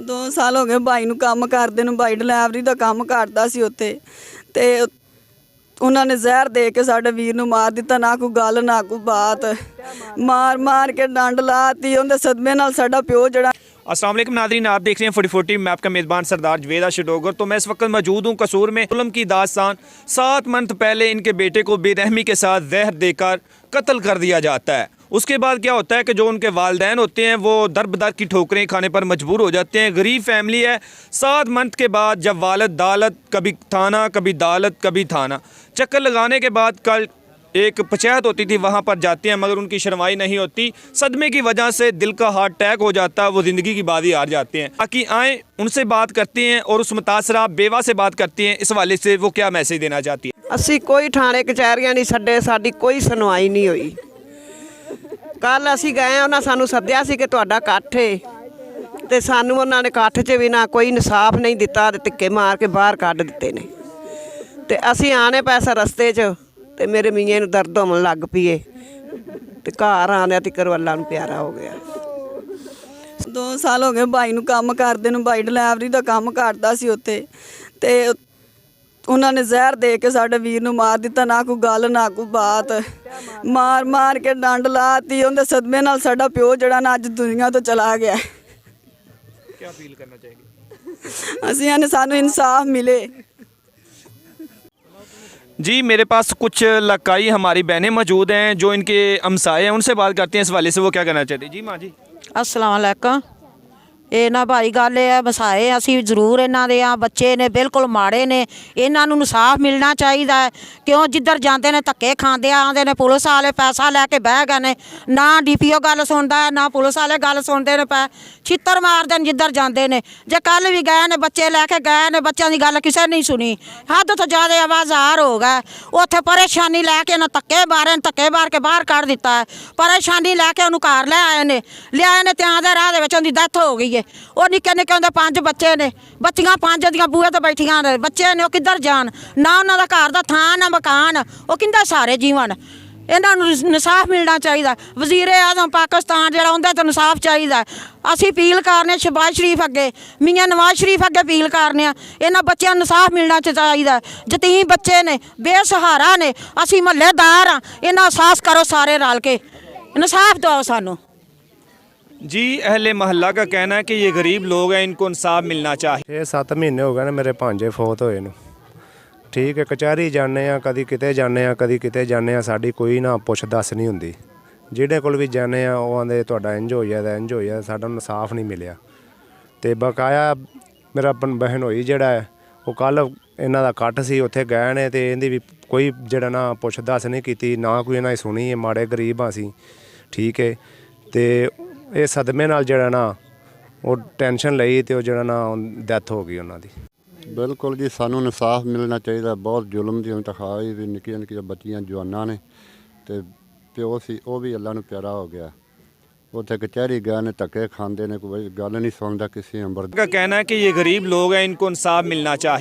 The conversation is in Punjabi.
2 ਸਾਲ ਹੋ ਗਏ ਭਾਈ ਨੂੰ ਕੰਮ ਕਰਦੇ ਨੂੰ। ਭਾਈ ਡਿਲੀਵਰੀ ਦਾ ਕੰਮ ਕਰਦਾ ਸੀ ਉੱਥੇ, ਤੇ ਉਹਨਾਂ ਨੇ ਜ਼ਹਿਰ ਦੇ ਕੇ ਸਾਡੇ ਵੀਰ ਨੂੰ ਮਾਰ ਦਿੱਤਾ। ਨਾ ਕੋਈ ਗੱਲ ਨਾ ਕੋਈ ਬਾਤ, ਮਾਰ ਮਾਰ के डंड लाती। उनके सदमे नाल साडा प्यो जड़ा। अस्सलाम वालेकुम नाज़रीन, आप देख रहे हैं 4040। मैं आपका मेज़बान सरदार जवेद शडोगर। तो मैं इस वक्त मौजूद हूँ कसूर में। जुल्म की दास्तान। 7 मंथ पहले इनके बेटे को बेरहमी के साथ जहर देकर कत्ल कर दिया जाता है। उसके बाद क्या होता है कि जो उनके वालिदैन होते हैं वो दर बदर की ठोकरें खाने पर मजबूर हो जाते हैं। गरीब फैमिली है। 7 मंथ के बाद जब वालिद दालत, कभी थाना कभी दालत कभी थाना, चक्कर लगाने के बाद कल एक पंचायत होती थी वहाँ पर जाते हैं, मगर उनकी शर्माई नहीं होती। सदमे की वजह से दिल का हार्ट अटैक हो जाता है, वो ज़िंदगी की बाजी हार जाते हैं। ताकि आएँ उनसे बात करते हैं और उस मुतासरा बेवा से बात करते हैं। इस हवाले से वो क्या मैसेज देना चाहती है। असी कोई थाने कचहरियां नहीं छड्डे, साडी कोई सुनवाई नहीं हुई। कल असी गए, उन्हें सानू सद्दिया सी कि तुहाडा इकट्ठ है, ते सानू उन्होंने इकट्ठ च भी ना कोई इंसाफ नहीं दिता, धिक्के मार के बाहर कढ दिते ने। ते असी आने पैसा रस्ते च, ते मेरे मीए नूं दर्द होण लग पईए, ते घर आने तिकर अल्लाह नूं प्यारा हो गया। 2 साल हो गए भाई ਨੂੰ ਕੰਮ ਕਰਦੇ ਨੂੰ। ਭਾਈ ਡਿਲੀਵਰੀ ਦਾ ਕੰਮ ਕਰਦਾ ਸੀ ਉੱਥੇ, ਤੇ ਉਹਨਾਂ ਨੇ ਜ਼ਹਿਰ ਦੇ ਕੇ ਸਾਡੇ ਵੀਰ ਨੂੰ ਮਾਰ ਦਿੱਤਾ। ਨਾ ਕੋਈ ਗੱਲ ਨਾ ਕੋਈ ਬਾਤ, ਮਾਰ ਮਾਰ ਕੇ ਡੰਡ ਲਾਤੀ। ਉਹਦੇ ਸਦਮੇ ਨਾਲ ਸਾਡਾ ਪਿਓ ਜਿਹੜਾ ਨਾ ਅੱਜ ਦੁਨੀਆ ਤੋਂ ਚਲਾ ਗਿਆ। क्या फील करना चाहेंगे। ਅਸੀਂ ਆਨੇ ਸਾਨੂੰ ਇਨਸਾਫ ਮਿਲੇ। जी मेरे पास कुछ लकाई हमारी बहनें मौजूद हैं जो इनके हमसाए हैं, उनसे बात करते हैं इस वाले से। वो क्या कहना चाहते हैं। जी माँ जी। अस्सलाम वालेकुम। ਇਹ ਨਾ ਭਾਈ ਗੱਲ ਇਹ ਹੈ, ਵਸਾਏ ਅਸੀਂ ਜ਼ਰੂਰ ਇਹਨਾਂ ਦੇ ਆ, ਬੱਚੇ ਨੇ ਬਿਲਕੁਲ ਮਾੜੇ ਨੇ, ਇਹਨਾਂ ਨੂੰ ਇਨਸਾਫ ਮਿਲਣਾ ਚਾਹੀਦਾ ਹੈ। ਕਿਉਂ ਜਿੱਧਰ ਜਾਂਦੇ ਨੇ ਧੱਕੇ ਖਾਂਦੇ ਆਉਂਦੇ ਨੇ, ਪੁਲਿਸ ਵਾਲੇ ਪੈਸਾ ਲੈ ਕੇ ਬਹਿ ਗਏ ਨੇ, ਨਾ ਡੀਪੀਓ ਗੱਲ ਸੁਣਦਾ ਹੈ, ਨਾ ਪੁਲਿਸ ਵਾਲੇ ਗੱਲ ਸੁਣਦੇ ਨੇ, ਪੈ ਛਿੱਤਰ ਮਾਰਦੇ ਨੇ ਜਿੱਧਰ ਜਾਂਦੇ ਨੇ। ਜੇ ਕੱਲ ਵੀ ਗਏ ਨੇ ਬੱਚੇ ਲੈ ਕੇ ਗਏ ਨੇ, ਬੱਚਿਆਂ ਦੀ ਗੱਲ ਕਿਸੇ ਨਹੀਂ ਸੁਣੀ। ਹੱਦ ਤੋਂ ਜ਼ਿਆਦਾ ਆਵਾਜ਼ਾਰ ਹੋ ਗਏ। ਉੱਥੇ ਪਰੇਸ਼ਾਨੀ ਲੈ ਕੇ ਨਾ ਧੱਕੇ ਮਾਰੇ, ਧੱਕੇ ਮਾਰ ਕੇ ਬਾਹਰ ਕੱਢ ਦਿੱਤਾ ਹੈ। ਪਰੇਸ਼ਾਨੀ ਲੈ ਕੇ ਉਹਨੂੰ ਘਰ ਲਿਆਏ ਨੇ ਤੇ ਆਂਦੇ ਰਾਹ ਦੇ ਵਿੱਚ ਉਹਦੀ ਡੈਥ ਹੋ ਗਈ। ਉਹ ਨਿੱਕੇ ਨਿੱਕੇ ਹੁੰਦੇ 5 ਬੱਚੇ ਨੇ, ਬੱਚੀਆਂ 5 ਦੀਆਂ ਬੂਹੇ ਤੇ ਬੈਠੀਆਂ ਨੇ। ਬੱਚੇ ਨੇ ਉਹ ਕਿੱਧਰ ਜਾਣ, ਨਾ ਉਹਨਾਂ ਦਾ ਘਰ ਦਾ ਥਾਂ ਨਾ ਮਕਾਨ, ਉਹ ਕਿੰਦਾ ਸਾਰੇ ਜੀਵਨ। ਇਹਨਾਂ ਨੂੰ ਇਨਸਾਫ ਮਿਲਣਾ ਚਾਹੀਦਾ। ਵਜ਼ੀਰ ਆਜ਼ਮ ਪਾਕਿਸਤਾਨ ਜਿਹੜਾ ਉਹਦੇ ਤੋਂ ਇਨਸਾਫ ਚਾਹੀਦਾ। ਅਸੀਂ ਅਪੀਲ ਕਰਨੇ ਸ਼ਹਿਬਾਜ਼ ਸ਼ਰੀਫ ਅੱਗੇ, ਮੀਆਂ ਨਵਾਜ਼ ਸ਼ਰੀਫ ਅੱਗੇ ਅਪੀਲ ਕਰਨੇ ਆ, ਇਹਨਾਂ ਬੱਚਿਆਂ ਨੂੰ ਇਨਸਾਫ ਮਿਲਣਾ ਚਾਹੀਦਾ। ਯਤੀਮ ਬੱਚੇ ਨੇ, ਬੇਸਹਾਰਾ ਨੇ, ਅਸੀਂ ਮਹੱਲੇਦਾਰ ਆ, ਇਹਨਾਂ ਅਹਿਸਾਸ ਕਰੋ ਸਾਰੇ ਰਲ ਕੇ, ਇਨਸਾਫ ਦਿਓ ਸਾਨੂੰ। जी अहले महल्ला का कहना है कि ये गरीब लोग हैं, इनको इंसाफ मिलना चाहिए। 6-7 महीने हो गए ने मेरे भांजे फौत होए नूं। ठीक है, कचहरी जाने आ, कदी किते जाने आ, कदी किते जाने आ, साडी कोई ना पुछ दस नहीं हुंदी। जिहड़े कोल भी जाने आ ਉਹ ਆਂਦੇ ਤੁਹਾਡਾ ਇੰਜ ਹੋ ਜਾਂਦਾ, ਇੰਜ ਹੋ ਜਾਂਦਾ, ਸਾਡਾ ਇਨਸਾਫ ਨਹੀਂ ਮਿਲਿਆ। ਤੇ ਬਕਾਇਆ ਮੇਰਾ ਬਹਿਨ ਹੋਈ ਜਿਹੜਾ ਹੈ, ਉਹ ਕੱਲ ਇਹਨਾਂ ਦਾ ਕੱਟ ਸੀ, ਉੱਥੇ ਗਏ ਨੇ, ਤੇ ਇਹਦੀ ਵੀ ਕੋਈ ਜਿਹੜਾ ਨਾ ਪੁੱਛ ਦੱਸ ਨਹੀਂ ਕੀਤੀ, ਨਾ ਕੋਈ ਇਹਨਾਂ ਦੀ ਸੁਣੀ। ਮਾੜੇ ਗਰੀਬ ਆ ਅਸੀਂ, ਠੀਕ ਹੈ। ਤੇ ਇਹ ਸਦਮੇ ਨਾਲ ਜਿਹੜਾ ਨਾ ਉਹ ਟੈਨਸ਼ਨ ਲਈ, ਤੇ ਉਹ ਜਿਹੜਾ ਨਾ ਡੈਥ ਹੋ ਗਈ ਉਹਨਾਂ ਦੀ। ਬਿਲਕੁਲ ਜੀ, ਸਾਨੂੰ ਇਨਸਾਫ ਮਿਲਣਾ ਚਾਹੀਦਾ। ਬਹੁਤ ਜ਼ੁਲਮ ਦੀ ਇੰਤਖਾਬੀ ਵੀ, ਨਿੱਕੀਆਂ ਨਿੱਕੀਆਂ ਬੱਚੀਆਂ ਜਵਾਨਾਂ ਨੇ, ਤੇ ਪਿਓ ਸੀ ਉਹ ਵੀ ਅੱਲਾ ਨੂੰ ਪਿਆਰਾ ਹੋ ਗਿਆ। ਉੱਥੇ कचहरी गए ने, धक्के खाते ने, कोई गल नहीं सुनता किसी अंबर। का कहना है कि ये गरीब लोग हैं, इनको इंसाफ मिलना चाहिए।